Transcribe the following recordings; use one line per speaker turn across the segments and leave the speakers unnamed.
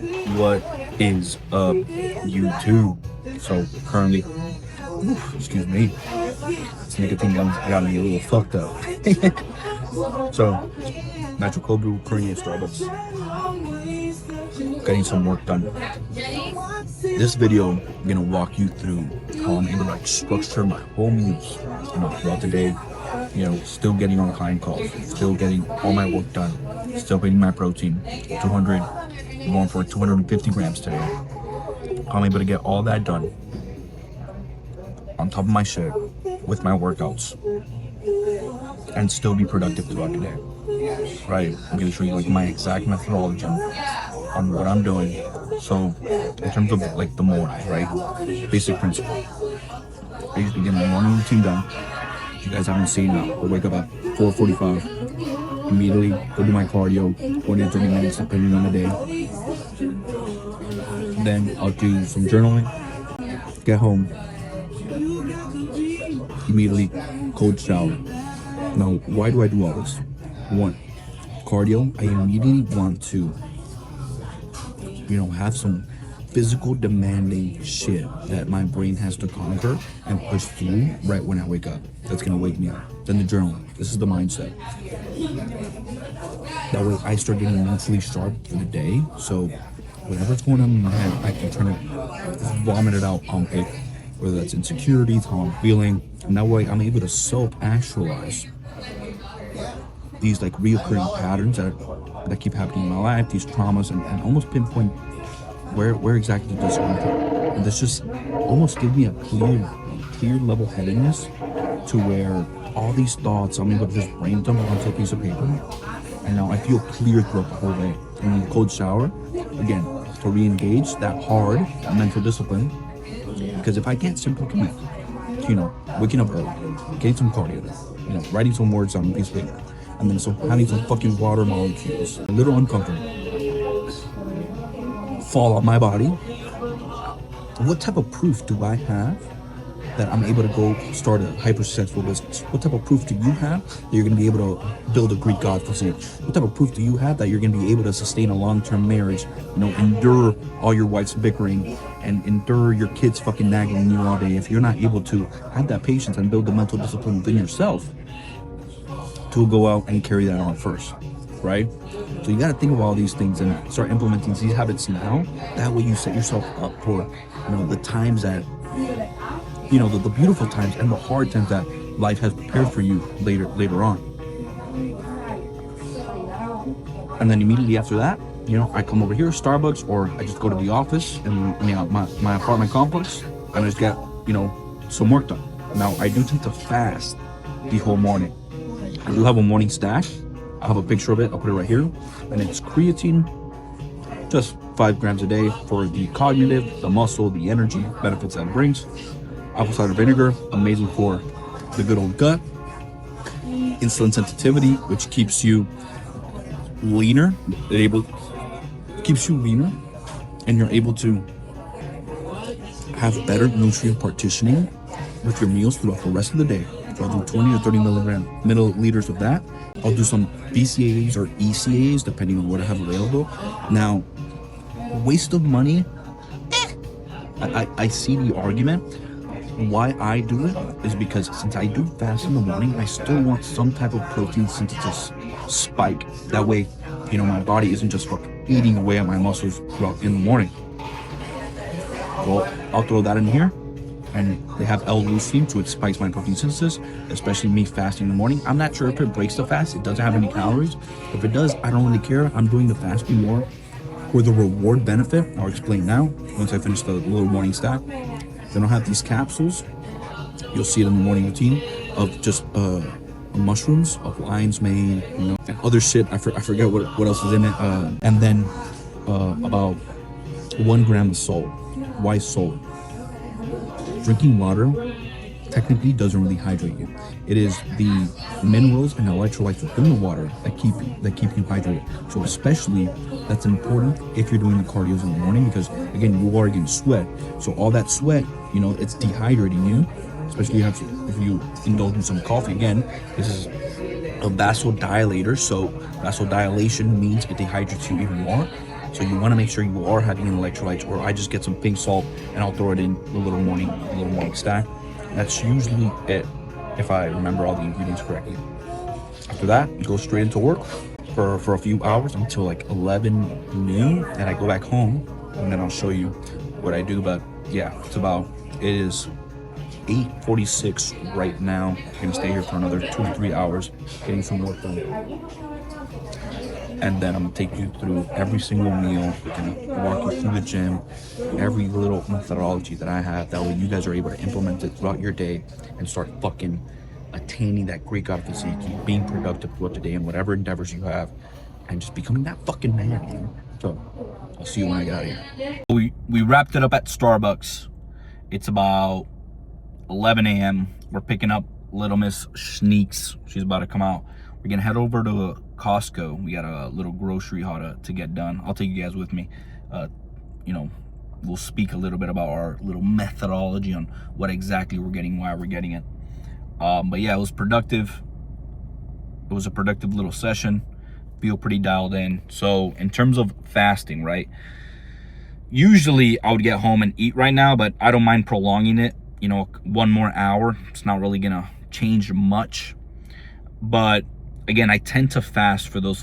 What is up, YouTube? So currently, excuse me, this nicotine got me a little fucked up. So, natural cold brew currently at Starbucks, getting some work done. This video, I'm gonna walk you through how I'm able to structure my whole meals, throughout the day. Still getting on client calls, still getting all my work done, still hitting my protein, 200, going for 250 grams today. I'm able to get all that done on top of my shit with my workouts and still be productive throughout the day. Right, I'm gonna show you like my exact methodology on what I'm doing. So in terms of like the morning, right, basic principle, I usually get my morning routine done. If you guys haven't seen it, I'll wake up at 4:45, immediately go do my cardio, 20 to 30 minutes depending on the day. Then I'll do some journaling, get home, immediately cold shower. Now, why do I do all this? One, cardio, I immediately want to, have some physical demanding shit that my brain has to conquer and push through right when I wake up. That's gonna wake me up. Then the journaling. This is the mindset. That way I start getting mentally sharp for the day. So whatever's going on in my head, I can try to vomit it out on paper. Whether that's insecurities, how I'm feeling. And that way I'm able to self-actualize these like reoccurring patterns that keep happening in my life, these traumas, and almost pinpoint where exactly does it come from. And this just almost gives me a clear level-headedness to where all these thoughts, I'm able to just brain dump onto a piece of paper. And now I feel clear throughout the whole day. And in the cold shower, again, to re-engage that hard mental discipline. Because if I can't simply commit to, waking up early, getting some cardio, writing some words on a piece of paper, and then having some fucking water molecules, a little uncomfortable, fall on my body, what type of proof do I have that I'm able to go start a hyper-successful business? What type of proof do you have that you're going to be able to build a Greek god physique? What type of proof do you have that you're going to be able to sustain a long-term marriage, endure all your wife's bickering and endure your kids fucking nagging you all day if you're not able to have that patience and build the mental discipline within yourself to go out and carry that on first, right? So you got to think of all these things and start implementing these habits now. That way you set yourself up for, the times that, the beautiful times and the hard times that life has prepared for you later on. And then immediately after that, I come over here, Starbucks, or I just go to the office in my apartment complex, and I just get, some work done. Now, I do tend to fast the whole morning. I do have a morning stack. I have a picture of it. I'll put it right here. And it's creatine, just 5 grams a day for the cognitive, the muscle, the energy benefits that it brings. Apple cider vinegar, amazing for the good old gut. Insulin sensitivity, which keeps you leaner. Keeps you leaner, and you're able to have better nutrient partitioning with your meals throughout the rest of the day. So I'll do 20 to 30 milliliters of that. I'll do some BCAAs or ECAAs, depending on what I have available. Now, waste of money, I see the argument. Why I do it is because since I do fast in the morning, I still want some type of protein synthesis spike. That way, my body isn't just eating away at my muscles throughout in the morning. Well, I'll throw that in here. And they have L-leucine, so it spikes my protein synthesis, especially me fasting in the morning. I'm not sure if it breaks the fast. It doesn't have any calories. If it does, I don't really care. I'm doing the fasting more for the reward benefit. I'll explain now once I finish the little morning stack. Then I'll have these capsules. You'll see it in the morning routine of just mushrooms, of lion's mane, and other shit. I forget what else is in it. And then about 1 gram of salt. Why salt? Drinking water technically doesn't really hydrate you. It is the minerals and electrolytes within the water that keep you hydrated. So especially that's important if you're doing the cardios in the morning, because again, you are getting sweat. So all that sweat, it's dehydrating you. Especially if you indulge in some coffee. Again, this is a vasodilator, so vasodilation means it dehydrates you even more. So you want to make sure you are having electrolytes, or I just get some pink salt and I'll throw it in a little morning stack. That's usually it, if I remember all the ingredients correctly. After that, you go straight into work for a few hours until like 11 noon, and I go back home, and then I'll show you what I do. But yeah, it is 8:46 right now. I'm gonna stay here for another 2 to 3 hours getting some work done, and then I'm gonna take you through every single meal. I'm gonna walk you through the gym, every little methodology that I have, that way you guys are able to implement it throughout your day and start fucking attaining that great God physique, being productive throughout the day in whatever endeavors you have, and just becoming that fucking man, man. So I'll see you when I get out of here. We wrapped it up at Starbucks. It's about 11 a.m. We're picking up little Miss Sneaks. She's about to come out. We're gonna head over to Costco. We got a little grocery haul to get done. I'll take you guys with me. We'll speak a little bit about our little methodology on what exactly we're getting, why we're getting it. But yeah, it was productive. It was a productive little session. Feel pretty dialed in. So in terms of fasting, right? Usually I would get home and eat right now, but I don't mind prolonging it. 1 more hour. It's not really gonna change much. But again, I tend to fast for the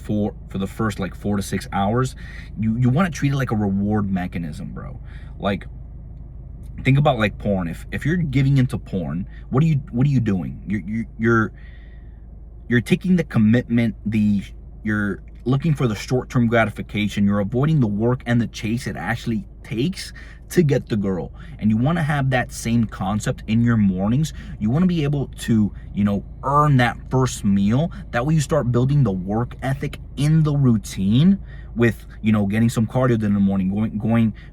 first like 4 to 6 hours. You want to treat it like a reward mechanism, bro. Like, think about like porn. If you're giving into porn, what are you doing? You're taking the commitment, you're looking for the short-term gratification. You're avoiding the work and the chase it actually takes to get the girl. And you want to have that same concept in your mornings. You want to be able to, earn that first meal. That way you start building the work ethic in the routine with, getting some cardio in the morning,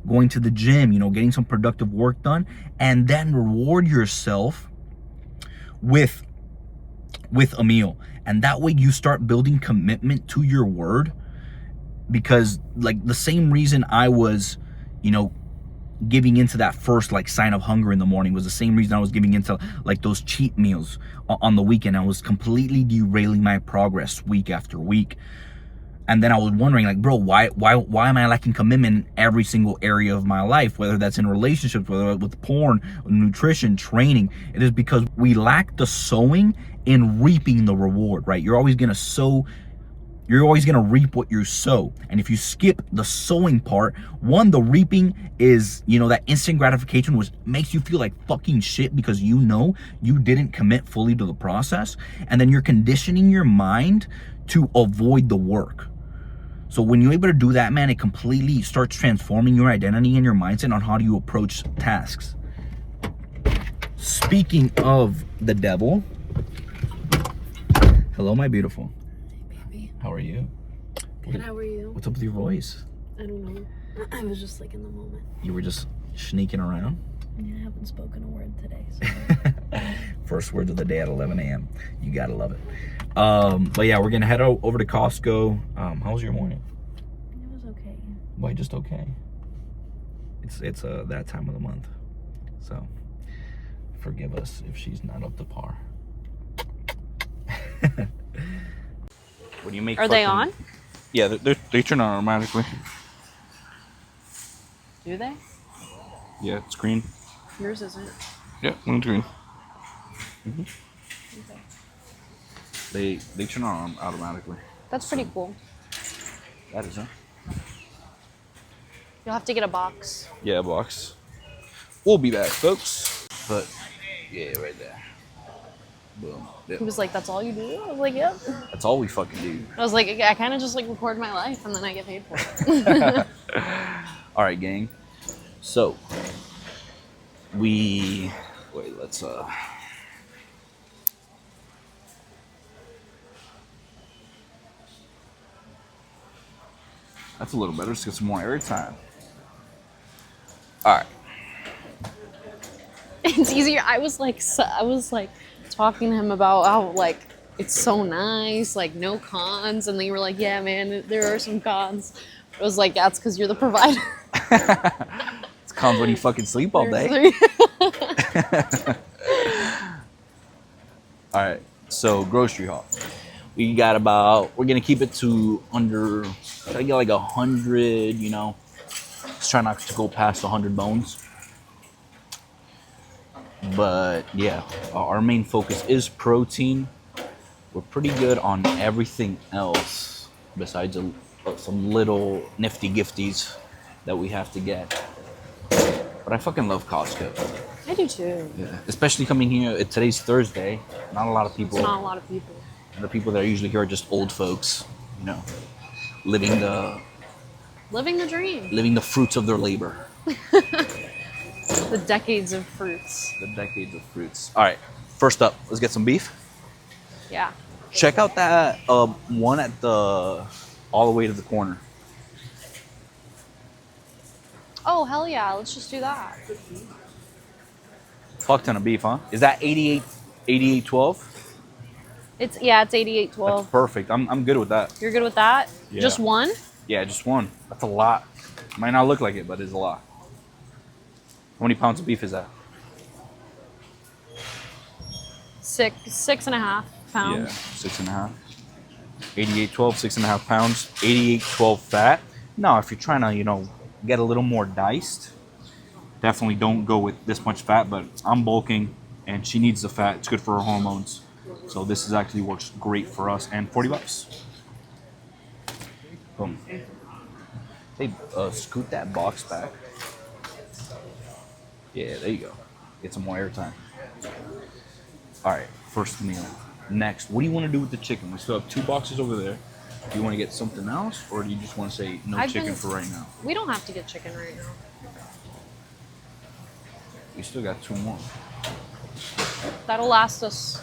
going to the gym, getting some productive work done, and then reward yourself with a meal. And that way you start building commitment to your word, because like the same reason I was, giving into that first like sign of hunger in the morning was the same reason I was giving into like those cheat meals on the weekend. I was completely derailing my progress week after week. And then I was wondering, like, bro, why am I lacking commitment in every single area of my life, whether that's in relationships, whether with porn, nutrition, training? It is because we lack the sowing in reaping the reward, right? You're always gonna sow. You're always gonna reap what you sow. And if you skip the sowing part, the reaping is, that instant gratification, which makes you feel like fucking shit because you didn't commit fully to the process. And then you're conditioning your mind to avoid the work. So when you're able to do that, man, it completely starts transforming your identity and your mindset on how do you approach tasks. Speaking of the devil, hello, my beautiful. How are you?
Good, how are you?
What's up with your voice?
I don't know. I was just like in the moment.
You were just sneaking around?
Yeah, I haven't spoken a word today. So.
First words of the day at 11 a.m. You gotta love it. But yeah, we're gonna head over to Costco. How was your morning?
It was okay.
Why just okay? It's that time of the month. So forgive us if she's not up to par. When you make
Are they on?
Yeah, they turn on automatically.
Do they?
Yeah, it's green.
Yours isn't.
Yeah, mine's green. Mm-hmm.
Okay.
They turn on automatically.
That's pretty cool.
That is, huh?
You'll have to get a box.
Yeah, a box. We'll be back, folks. But yeah, right there. Boom. Yep.
He was like, "That's all you do?" I was like, "Yep."
That's all we fucking do.
I was like, I kind of just like record my life and then I get paid for it.
All right, gang. So let's that's a little better. Let's get some more airtime. All right.
It's easier. I was like talking to him about how like it's so nice, like no cons, and then you were like, "Yeah, man, there are some cons." I was like, "That's because you're the provider."
It's cons when you fucking sleep all day. All right. So grocery haul. We got about. We're gonna keep it to under. Try to get like 100. You know, let's try not to go past 100 bones. But yeah, our main focus is protein. We're pretty good on everything else besides some little nifty gifties that we have to get. But I fucking love Costco.
I do too.
Yeah. Especially coming here. Today's Thursday. Not a lot of people.
It's not a lot of people.
And the people that are usually here are just old folks. You know, living the
dream.
living the fruits of their labor.
The decades of fruits.
The decades of fruits. All right. First up, let's get some beef.
Yeah.
Check out that one at the all the way to the corner.
Oh, hell yeah. Let's just do that.
Fuck ton of beef, huh? Is that 88.12?
It's 88.12.
That's perfect. I'm good with that.
You're good with that?
Yeah.
Just one?
Yeah, just one. That's a lot. Might not look like it, but it's a lot. How many pounds of beef is that?
6.5 pounds.
Yeah, 6.5. 88.12, 6.5 pounds. 88.12 fat. Now, if you're trying to, get a little more diced, definitely don't go with this much fat. But I'm bulking, and she needs the fat. It's good for her hormones. So this is actually works great for us. And $40. Boom. Hey, scoot that box back. Yeah, there you go. Get some more airtime. All right, first meal. Next, what do you want to do with the chicken? We still have 2 boxes over there. Do you want to get something else, or do you just want to say no chicken for right now?
We don't have to get chicken right now.
We still got 2 more.
That'll last us.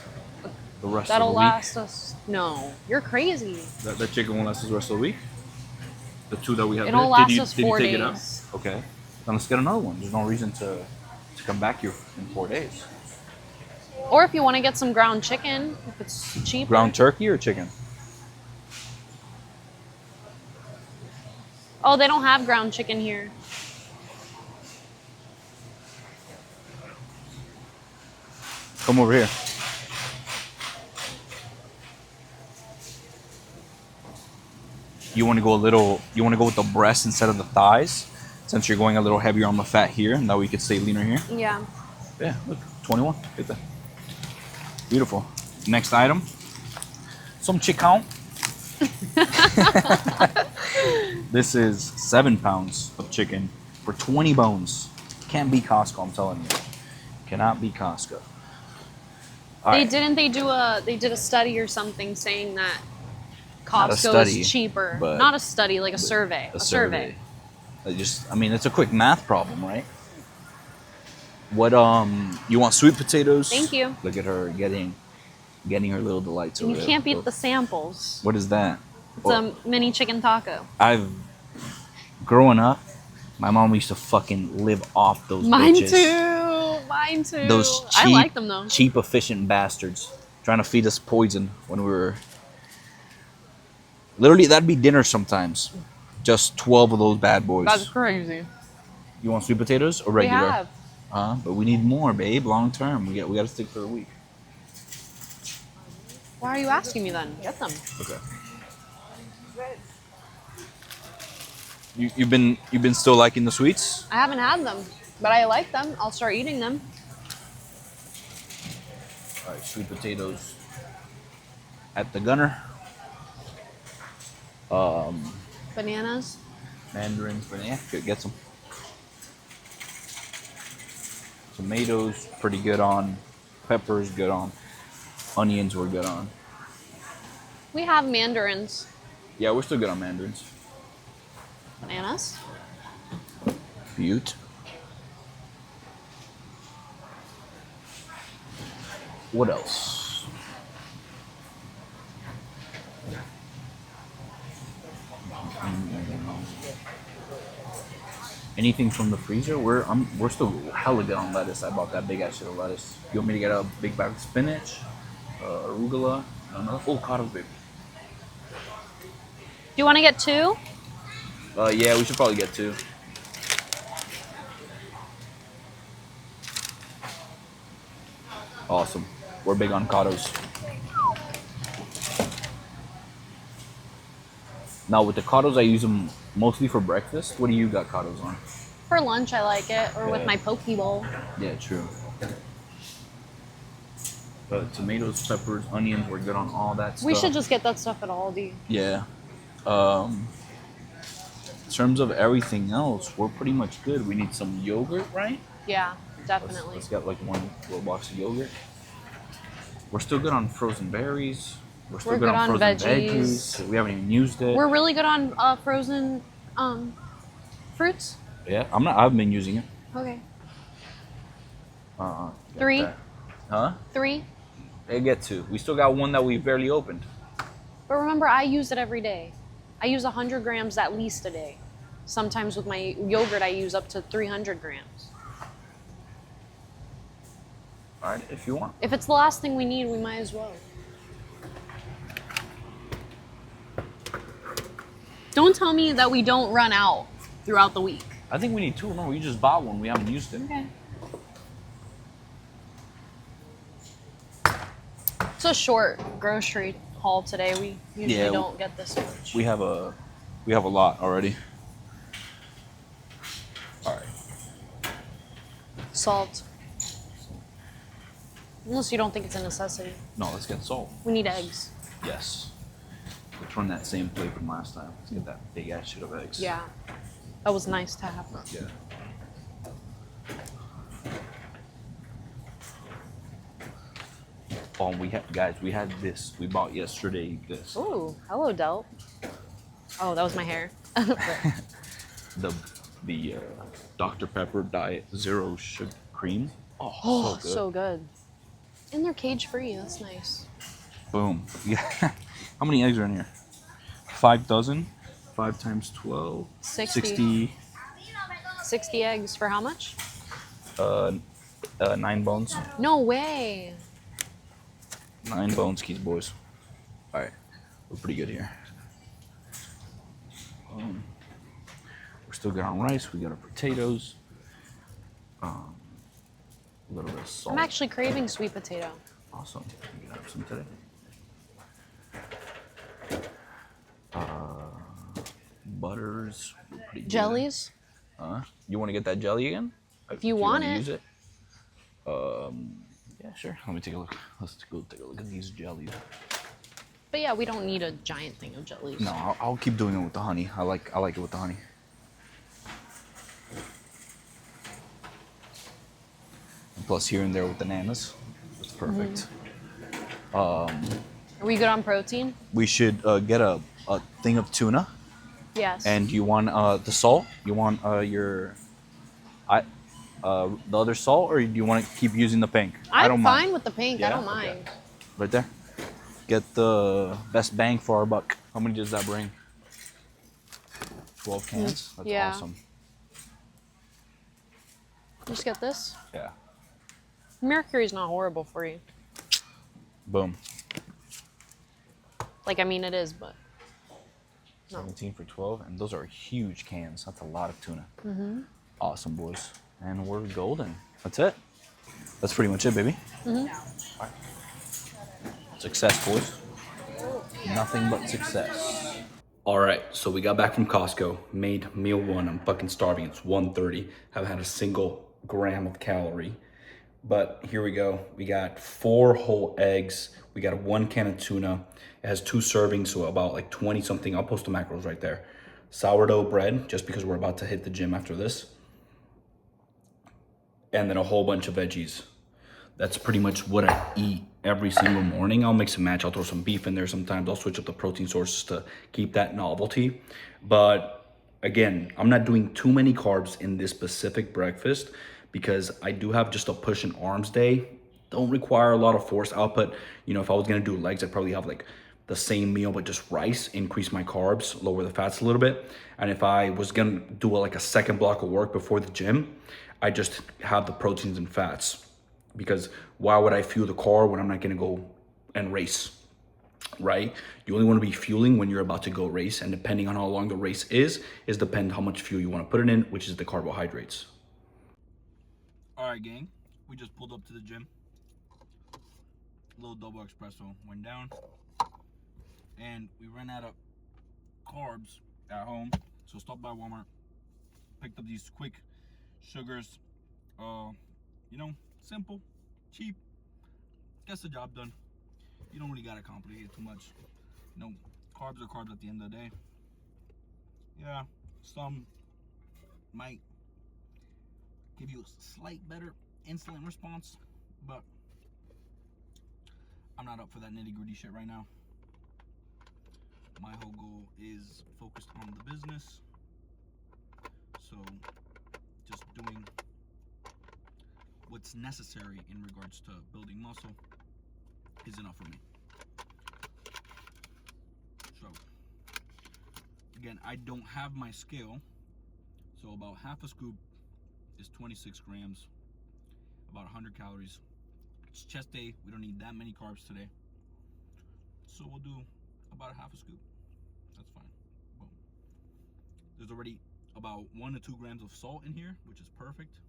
The rest
That'll
of the week?
last us. No, you're crazy.
That chicken won't last us the rest of the week? The 2 that we have
It'll
there?
last
Did
us
you
4
take it out?
days.
Okay. Then let's get another one. There's no reason to come back here in 4 days.
Or if you want to get some ground chicken, if it's cheaper.
Ground turkey or chicken?
Oh, they don't have ground chicken here.
Come over here. You want to go with the breast instead of the thighs, since you're going a little heavier on the fat here, and that we could stay leaner here.
Yeah.
Yeah, look, 21. Get that. Beautiful. Next item. Some chicken. This is 7 pounds of chicken for 20 bones. Can't beat Costco, I'm telling you. Cannot beat Costco. All right.
They did a study or something saying that
Not a
Costco
study,
is cheaper.
but-
Not a study, like a survey. A survey.
It's a quick math problem, right? What you want sweet potatoes?
Thank you.
Look at her getting her little delights
And
over
you
there.
can't beat the samples.
What is that?
It's a mini chicken taco.
Growing up, my mom used to fucking live off those
Mine
bitches.
too. Mine too.
Those
I like them though.
cheap, efficient bastards trying to feed us poison when we were. Literally, that'd be dinner sometimes. Just 12 of those bad boys.
That's crazy.
You want sweet potatoes or
We
regular?
have.
But we need more, babe. Long term, we got to stick for a week.
Why are you asking me then? Get them.
Okay. You've been still liking the sweets?
I haven't had them, but I like them. I'll start eating them.
All right, sweet potatoes at the gunner.
Bananas.
Mandarins, but yeah, get some. Tomatoes, pretty good on. Peppers, good on. Onions, we're good on.
We have mandarins.
Yeah, we're still good on mandarins.
Bananas.
Butte. What else? Anything from the freezer? We're still hella good on lettuce. I bought that big ass shit of lettuce. You want me to get a big bag of spinach, arugula, another avocado, baby.
Do you want to get 2?
Yeah, we should probably get 2. Awesome. We're big on avocados. Now with the Cottos, I use them mostly for breakfast. What do you got Cottos on?
For lunch, I like it, or with
Yeah.
my poke bowl.
Yeah, true. Tomatoes, peppers, onions, we're good on all that stuff.
We should just get that stuff at Aldi.
Yeah. In terms of everything else, we're pretty much good. We need some yogurt, right?
Yeah, definitely.
Let's get like one little box of yogurt. We're still good on frozen berries. We're still
We're
good
good
on
on
frozen
veggies.
veggies. We haven't even used it.
We're really good on frozen fruits.
Yeah, I haven't been using it.
Okay.
Got
3.
that. Huh?
3.
They get 2. We still got one that we barely opened.
But remember, I use it every day. I use 100 grams at least a day. Sometimes with my yogurt, I use up to 300 grams.
All right, if you want.
If it's the last thing we need, we might as well. Don't tell me that we don't run out throughout the week.
I think we need 2. No, we just bought one. We haven't used it.
Okay. It's a short grocery haul today. We usually don't get this much.
We have a lot already. All right.
Salt. Unless you don't think it's a necessity.
No, let's get salt.
We need eggs.
Yes. Let's run that same plate from last time. Let's get that big ass shit of eggs.
Yeah. That was nice to have.
Yeah. Oh, we had this. We bought yesterday this.
Ooh, hello, Del. Oh, that was my hair.
The Dr. Pepper Diet Zero Sugar Cream.
Oh,
so good.
so good. And they're cage free. That's nice.
Boom. Yeah. How many eggs are in here? 5 dozen. 5 times 12.
60. 60 eggs for how much?
9 bones.
No way.
9 bones, keys, boys. All right, we're pretty good here. We're still good on rice. We got our potatoes. A little bit of salt.
I'm actually craving sweet potato.
Awesome. You can have some today. Butters. Pretty good.
Jellies?
You want to get that jelly again?
If you want
wanna
it.
Use it. Yeah, sure. Let me take a look. Let's go take a look at these jellies.
But yeah, we don't need a giant thing of jellies.
No, I'll keep doing it with the honey. I like it with the honey. And plus here and there with bananas. It's perfect.
Are we good on protein?
We should get a thing of tuna.
Yes.
And you want the salt? You want the other salt, or do you want to keep using the pink? I
I'm
don't
fine
mind.
with the pink.
Yeah?
I don't
Okay.
mind.
Right there. Get the best bang for our buck. How many does that bring? 12 cans? That's
yeah.
awesome.
Just get this.
Yeah.
Mercury's not horrible for you.
Boom.
Like, I mean, it is, but. No.
17 for 12, and those are huge cans. That's a lot of tuna. Awesome, boys. And we're golden. That's it. That's pretty much it, baby. All right. Success, boys. Nothing but success. All right, so we got back from Costco, made meal 1. I'm fucking starving. It's 1:30. Haven't had a single gram of calorie. But here we go. We got 4 whole eggs. We got 1 can of tuna. It has 2 servings, so about like 20 something. I'll post the macros right there. Sourdough bread, just because we're about to hit the gym after this. And then a whole bunch of veggies. That's pretty much what I eat every single morning. I'll mix and match. I'll throw some beef in there sometimes. I'll switch up the protein sources to keep that novelty. But again, I'm not doing too many carbs in this specific breakfast because I do have just a push and arms day. Don't require a lot of force output. You know, if I was gonna do legs, I'd probably have like the same meal but just rice, increase my carbs, lower the fats a little bit. And if I was gonna do like a second block of work before the gym, I just have the proteins and fats. Because why would I fuel the car when I'm not gonna go and race, right? You only wanna be fueling when you're about to go race, and depending on how long the race is depend how much fuel you wanna put it in, which is the carbohydrates. All right, gang, we just pulled up to the gym. Little double espresso went down, and we ran out of carbs at home, so stopped by Walmart, picked up these quick sugars. You know, simple, cheap, gets the job done. You don't really gotta complicate it too much. You know, carbs are carbs at the end of the day. Yeah, some might give you a slight better insulin response, but I'm not up for that nitty-gritty shit right now. My whole goal is focused on the business, so just doing what's necessary in regards to building muscle is enough for me. So again, I don't have my scale, so about half a scoop is 26 grams, about 100 calories. It's chest day, we don't need that many carbs today, so we'll do about a half a scoop. That's fine. Boom. There's already about 1 to 2 grams of salt in here, which is perfect.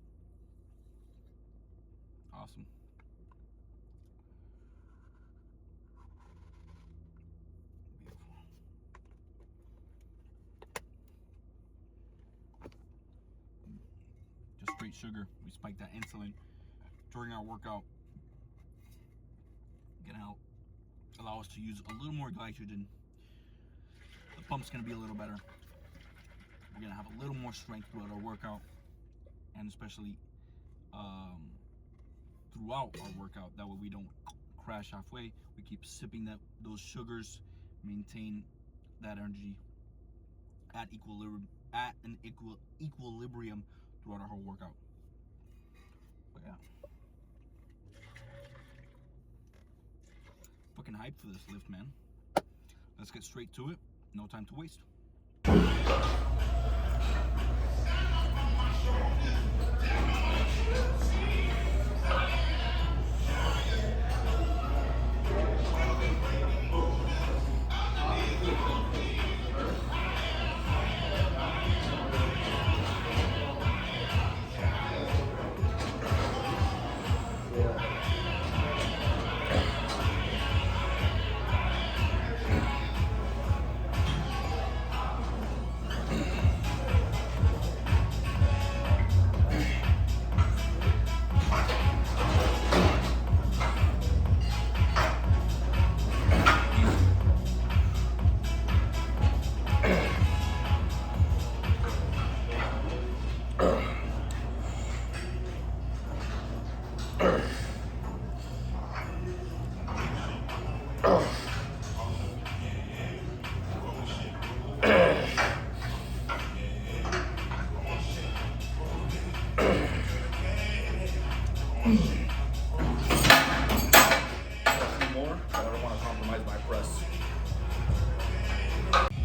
Awesome. Beautiful. Just straight sugar. We spike that insulin during our workout. Gonna allow us to use a little more glycogen. The pump's gonna be a little better. We're gonna have a little more strength throughout our workout, and especially throughout our workout. That way we don't crash halfway. We keep sipping those sugars, maintain that energy at an equilibrium throughout our whole workout. But yeah, fucking hyped for this lift, man. Let's get straight to it. No time to waste.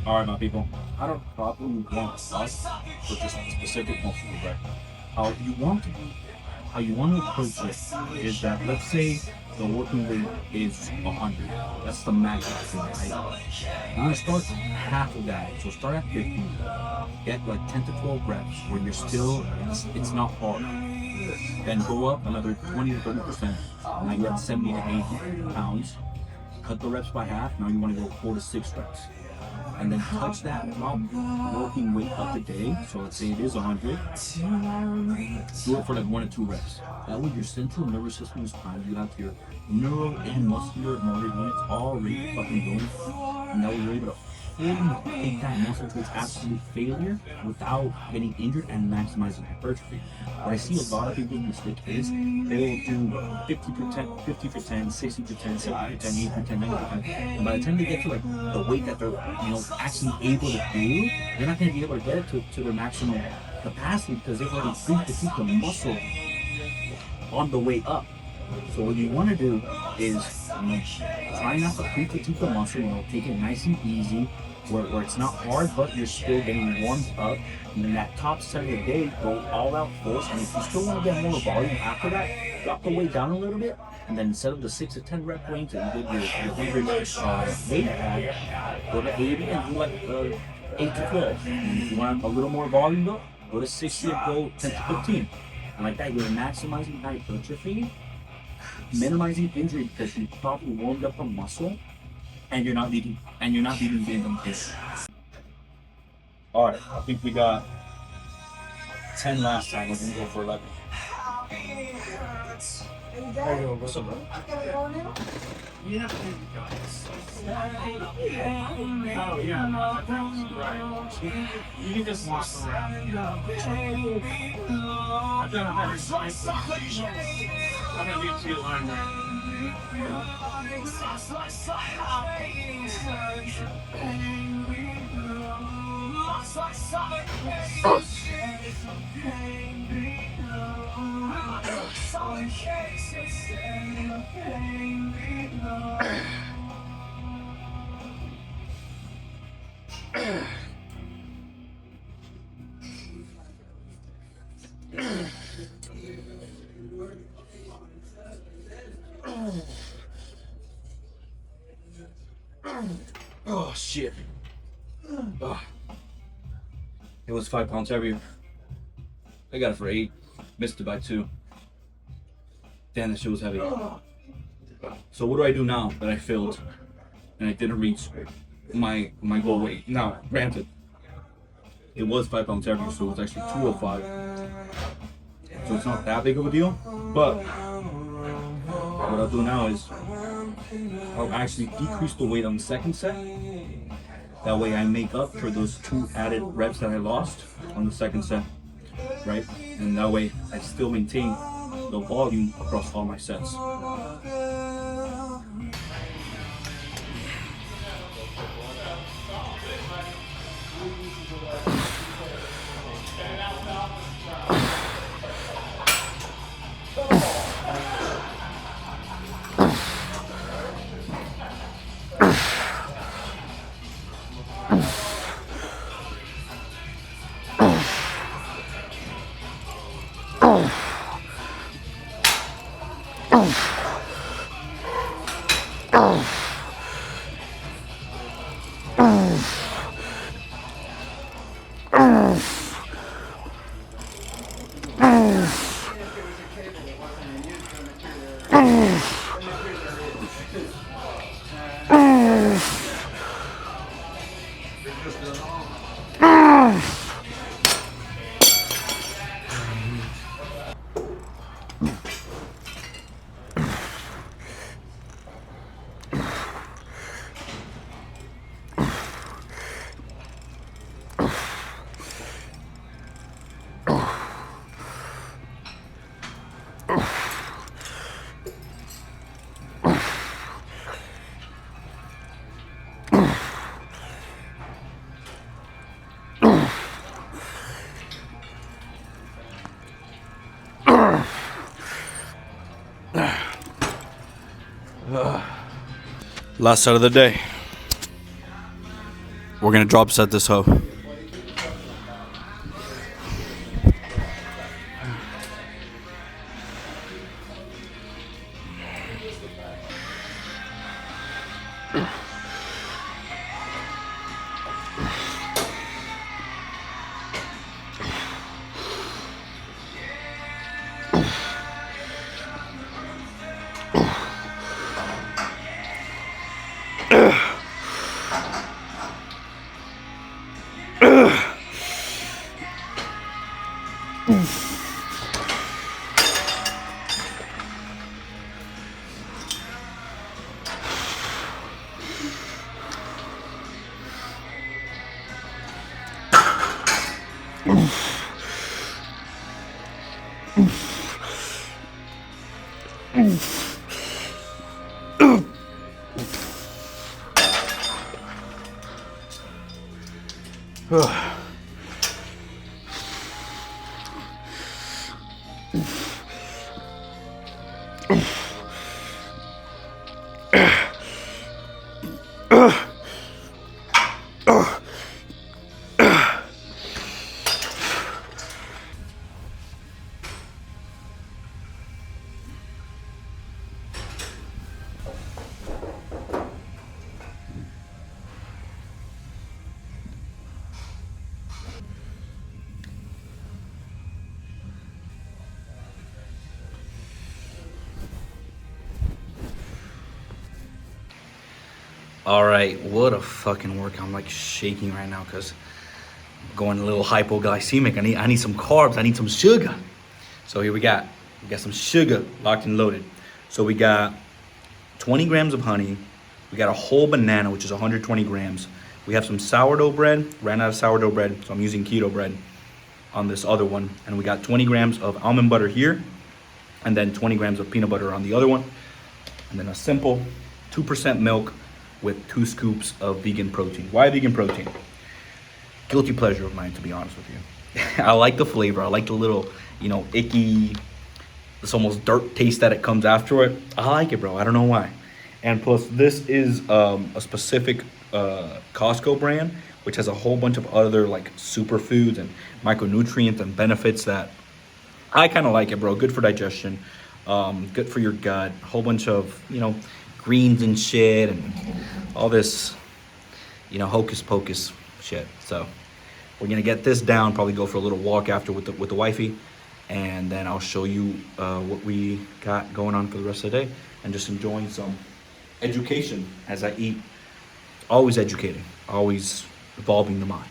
Alright, my people, I don't probably want us for just specific muscle rep. How you want to approach it is that, let's say the working weight is 100. That's the max thing, right? You're going to start half of that. So start at 50. Get like 10 to 12 reps where you're still, it's not hard. Then go up another 20 to 30%. Now you're at 70 to 80 pounds. Cut the reps by half. Now you want to go 4 to 6 reps. And then touch that working weight up a day. So let's say it is 100. Do it for like 1 to 2 reps. That way your central nervous system is primed. You have your neural and muscular motor units already fucking going. And that way you're able to fully take that muscle to its absolute failure without getting injured and maximizing hypertrophy. What I see a lot of people's mistake is they will do 50%, 50%, 60%, 70%, 80%, 90%. And by the time they get to like the weight that they're actually able to do, they're not going to be able to get it to their maximum capacity because they've already pre-fatigued the muscle on the way up. So what you want to do is try not to pre-fatigue the muscle, take it nice and easy, where it's not hard, but you're still getting warmed up. And then that top set of the day, go all out force. And if you still want to get more volume after that, drop the weight down a little bit. And then instead of the 6 to 10 rep range that you did your favorite weight at, go to 80 and do like 8 to 12. And if you want a little more volume though, go to 60 and go 10 to 15. And like that, you're maximizing hypertrophy, minimizing injury because you probably warmed up a muscle, and you're not leaving the All right, I think we got 10 last time. We're gonna go for 11. What's up, bro? Yeah. Oh, yeah. Right. You can just walk around. I've done a better slice. I'm gonna get you line Oh shit. Oh. It was 5 pounds heavier. I got it for 8. Missed it by 2. Damn, that shit was heavy. So what do I do now that I failed and I didn't reach my goal weight? Now, granted, it was 5 pounds heavier, so it was actually 205. So it's not that big of a deal. But what I'll do now is I'll actually decrease the weight on the second set. That way I make up for those 2 added reps that I lost on the second set, right? And that way I still maintain the volume across all my sets. Last set of the day. We're gonna drop set this hoe. All right, what a fucking workout. I'm like shaking right now because going a little hypoglycemic. I need some carbs. I need some sugar. So here we got some sugar locked and loaded. So we got 20 grams of honey. We got a whole banana, which is 120 grams. We have some sourdough bread. Ran out of sourdough bread, so I'm using keto bread on this other one. And we got 20 grams of almond butter here, and then 20 grams of peanut butter on the other one. And then a simple 2% milk with 2 scoops of vegan protein. Why vegan protein? Guilty pleasure of mine, to be honest with you. I like the flavor. I like the little, icky, this almost dirt taste that it comes after it. I like it, bro. I don't know why. And plus, this is a specific Costco brand, which has a whole bunch of other like superfoods and micronutrients and benefits that I kind of like it, bro. Good for digestion, good for your gut. A whole bunch of greens and shit and all this hocus pocus shit. So we're gonna get this down. Probably go for a little walk after with the wifey, and then I'll show you what we got going on for the rest of the day, and just enjoying some education as I eat. Always educating, always evolving the mind.